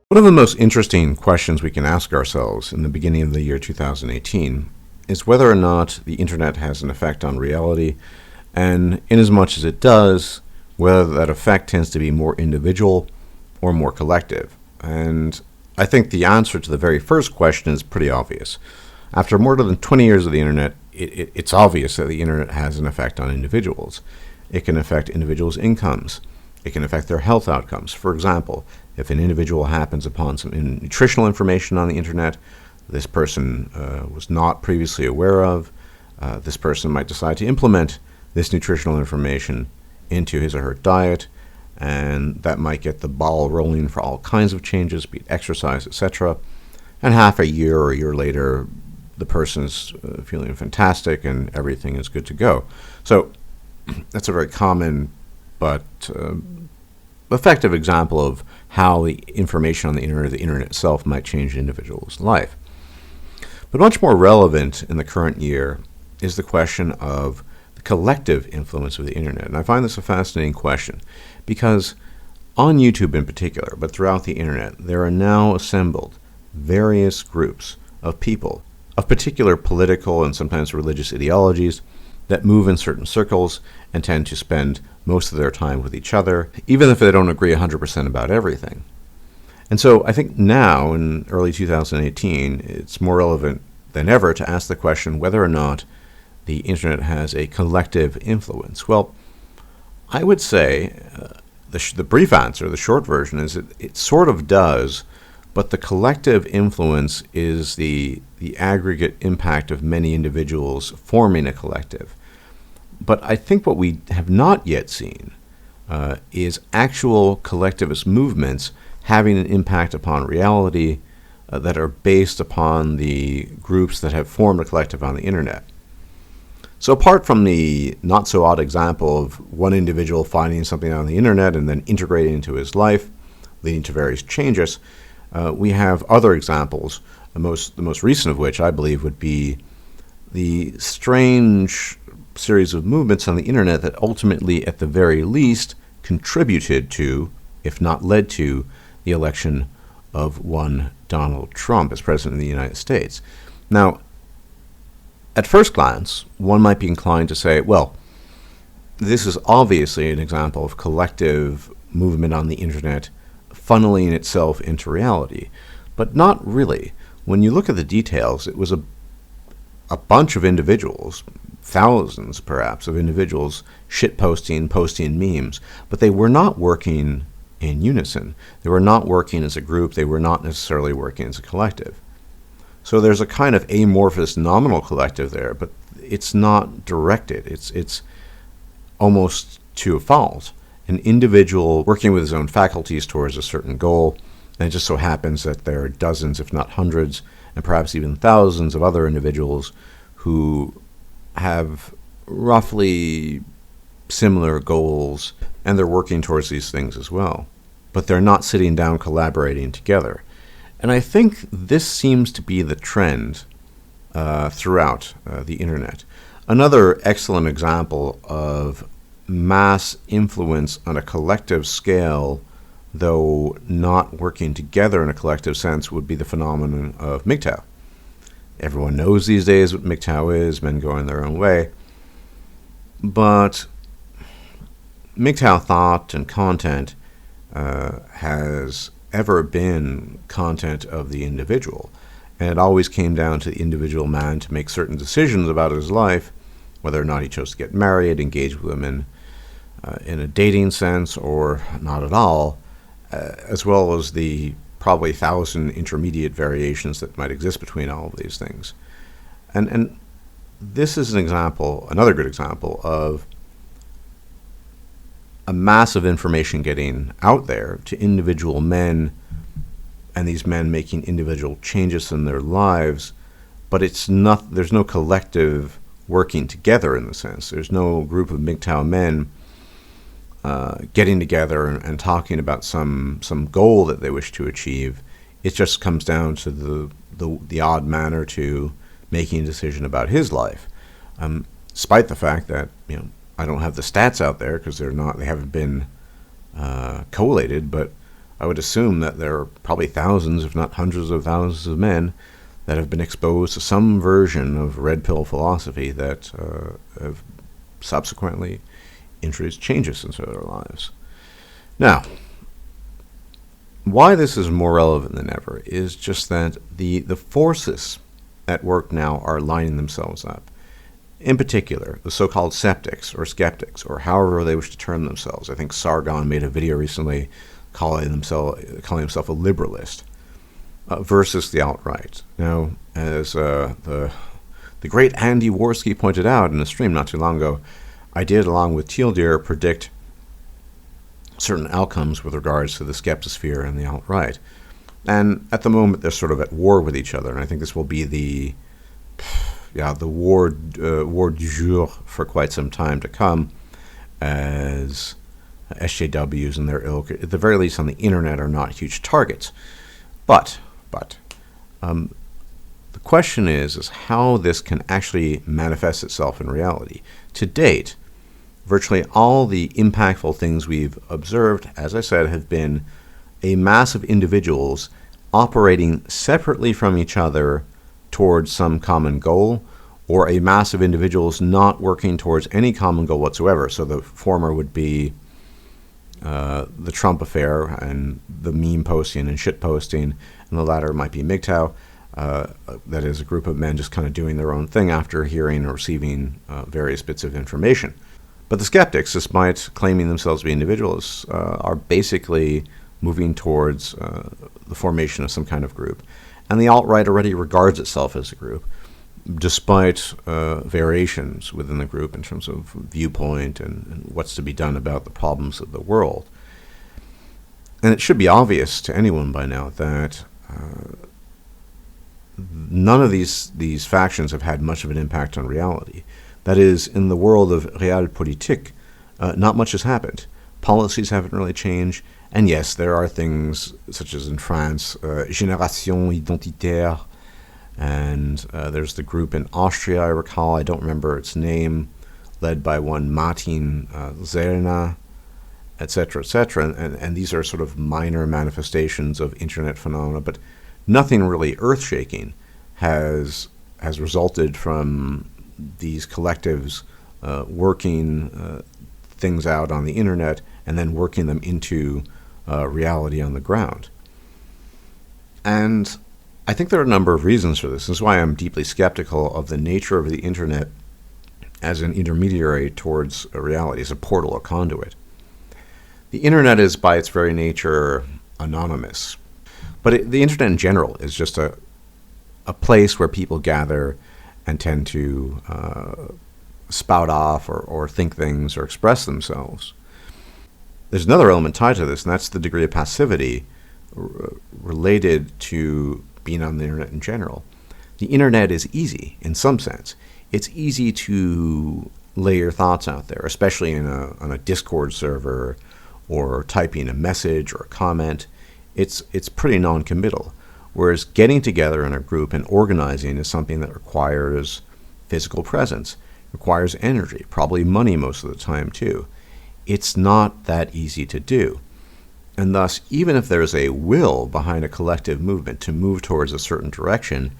One of the most interesting questions we can ask ourselves in the beginning of the year 2018 is whether or not the internet has an effect on reality, and inasmuch as it does, whether that effect tends to be more individual or more collective. And I think the answer to the very first question is pretty obvious. After more than 20 years of the internet, it's obvious that the internet has an effect on individuals. It can affect individuals' incomes. It can affect their health outcomes. For example, if an individual happens upon some nutritional information on the internet this person was not previously aware of, this person might decide to implement this nutritional information into his or her diet, and that might get the ball rolling for all kinds of changes, be it exercise, etc. And half a year or a year later, the person's feeling fantastic and everything is good to go. So that's a very common but effective example of how the information on the internet itself might change an individual's life. But much more relevant in the current year is the question of the collective influence of the internet. And I find this a fascinating question because on YouTube in particular, but throughout the internet, there are now assembled various groups of people of particular political and sometimes religious ideologies that move in certain circles and tend to spend most of their time with each other, even if they don't agree 100% about everything. And so I think now, in early 2018, it's more relevant than ever to ask the question whether or not the internet has a collective influence. Well, I would say the brief answer, the short version, is that it sort of does, but the collective influence is the aggregate impact of many individuals forming a collective. But I think what we have not yet seen is actual collectivist movements having an impact upon reality that are based upon the groups that have formed a collective on the internet. So apart from the not-so-odd example of one individual finding something on the internet and then integrating it into his life, leading to various changes, we have other examples, the most recent of which I believe would be the strange series of movements on the internet that ultimately, at the very least, contributed to, if not led to, the election of one Donald Trump as president of the United States. Now, at first glance, one might be inclined to say, well, this is obviously an example of collective movement on the internet funneling itself into reality. But not really. When you look at the details, it was a bunch of individuals, thousands perhaps of individuals, shitposting, posting memes, but they were not working in unison. They were not working as a group. They were not necessarily working as a collective. So there's a kind of amorphous nominal collective there, but it's not directed. It's almost to a fault. An individual working with his own faculties towards a certain goal, and it just so happens that there are dozens, if not hundreds, and perhaps even thousands of other individuals who have roughly similar goals, and they're working towards these things as well. But they're not sitting down collaborating together. And I think this seems to be the trend throughout the internet. Another excellent example of mass influence on a collective scale, though not working together in a collective sense, would be the phenomenon of MGTOW. Everyone knows these days what MGTOW is, men going their own way. But MGTOW thought and content has ever been content of the individual. And it always came down to the individual man to make certain decisions about his life, whether or not he chose to get married, engage with women in a dating sense or not at all, as well as the probably 1,000 intermediate variations that might exist between all of these things. And this is an example, another good example, of a massive information getting out there to individual men, and these men making individual changes in their lives, but there's no collective working together in the sense. There's no group of MGTOW men getting together and talking about some goal that they wish to achieve. It just comes down to the odd man or two making a decision about his life, despite the fact that I don't have the stats out there because they haven't been collated, but I would assume that there are probably thousands, if not hundreds of thousands of men that have been exposed to some version of red pill philosophy that have subsequently introduced changes into their lives. Now, why this is more relevant than ever is just that the forces at work now are lining themselves up. In particular, the so-called skeptics, or however they wish to term themselves. I think Sargon made a video recently calling himself a liberalist, versus the alt-right. Now, as the great Andy Worski pointed out in a stream not too long ago, I did, along with Teal Deer, predict certain outcomes with regards to the skeptosphere and the alt-right. And at the moment, they're sort of at war with each other, and I think this will be the war du jour for quite some time to come, as SJWs and their ilk, at the very least on the internet, are not huge targets. But the question is how this can actually manifest itself in reality. To date, virtually all the impactful things we've observed, as I said, have been a mass of individuals operating separately from each other towards some common goal, or a mass of individuals not working towards any common goal whatsoever. So the former would be the Trump affair and the meme posting and shit posting, and the latter might be MGTOW. That is a group of men just kind of doing their own thing after hearing or receiving various bits of information. But the skeptics, despite claiming themselves to be individuals, are basically moving towards the formation of some kind of group. And the alt-right already regards itself as a group, despite variations within the group in terms of viewpoint and what's to be done about the problems of the world. And it should be obvious to anyone by now that none of these factions have had much of an impact on reality. That is, in the world of realpolitik, not much has happened. Policies haven't really changed. And yes, there are things such as in France, génération identitaire, and there's the group in Austria, I recall, I don't remember its name, led by one Martin Zerna, etc., etc. And these are sort of minor manifestations of internet phenomena, but nothing really earth-shaking has resulted from these collectives working things out on the internet and then working them into reality on the ground. And I think there are a number of reasons for this. This is why I'm deeply skeptical of the nature of the internet as an intermediary towards a reality, as a portal, a conduit. The internet is, by its very nature, anonymous. But the internet in general is just a place where people gather and tend to spout off or think things or express themselves. There's another element tied to this, and that's the degree of passivity related to being on the internet in general. The internet is easy in some sense. It's easy to lay your thoughts out there, especially on a Discord server or typing a message or a comment. It's pretty non-committal. Whereas getting together in a group and organizing is something that requires physical presence, requires energy, probably money most of the time too. It's not that easy to do. And thus, even if there's a will behind a collective movement to move towards a certain direction,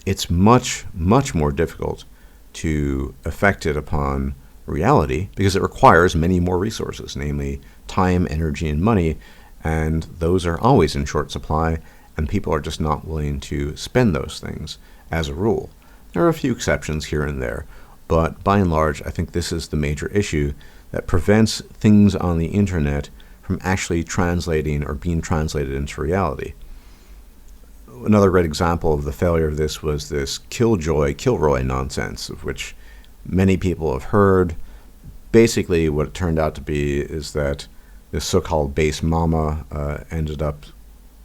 it's much, much more difficult to effect it upon reality because it requires many more resources, namely time, energy, and money, and those are always in short supply, and people are just not willing to spend those things as a rule. There are a few exceptions here and there, but by and large, I think this is the major issue that prevents things on the internet from actually translating or being translated into reality. Another great example of the failure of this was this Kilroy nonsense, of which many people have heard. Basically, what it turned out to be is that this so-called base mama ended up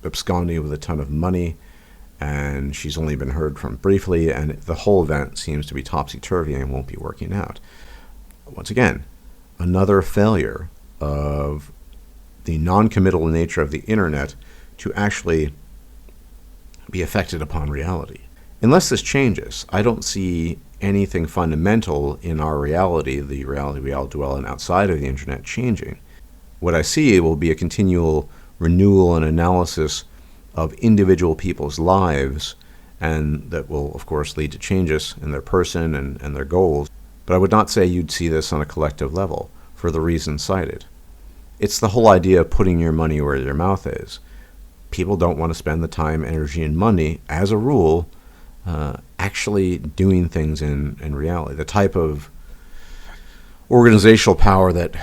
absconding with a ton of money, and she's only been heard from briefly, and the whole event seems to be topsy-turvy and won't be working out. Once again, another failure of the non-committal nature of the internet to actually be affected upon reality. Unless this changes, I don't see anything fundamental in our reality, the reality we all dwell in outside of the internet, changing. What I see will be a continual renewal and analysis of individual people's lives, and that will, of course, lead to changes in their person and their goals. But I would not say you'd see this on a collective level for the reasons cited. It's the whole idea of putting your money where your mouth is. People don't want to spend the time, energy, and money, as a rule, actually doing things in reality. The type of organizational power that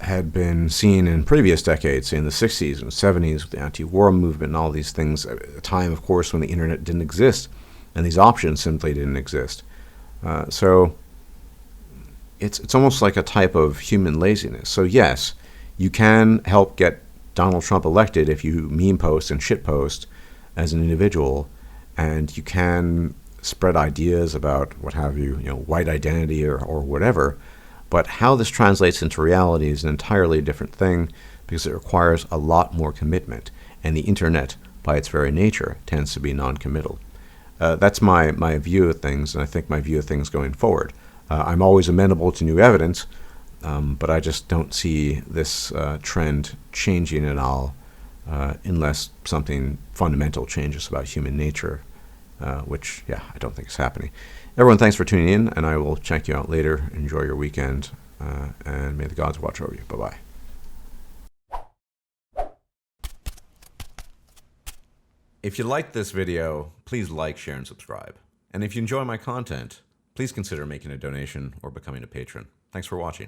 had been seen in previous decades, in the 60s and 70s with the anti-war movement and all these things, at a time, of course, when the internet didn't exist and these options simply didn't exist. So it's almost like a type of human laziness. So yes, you can help get Donald Trump elected if you meme post and shit post as an individual, and you can spread ideas about what have you, white identity or whatever. But how this translates into reality is an entirely different thing, because it requires a lot more commitment, and the internet, by its very nature, tends to be non-committal. That's my view of things, and I think my view of things going forward. I'm always amenable to new evidence, but I just don't see this trend changing at all unless something fundamental changes about human nature, which, I don't think is happening. Everyone, thanks for tuning in, and I will check you out later. Enjoy your weekend, and may the gods watch over you. Bye-bye. If you liked this video, please like, share, and subscribe. And if you enjoy my content, please consider making a donation or becoming a patron. Thanks for watching.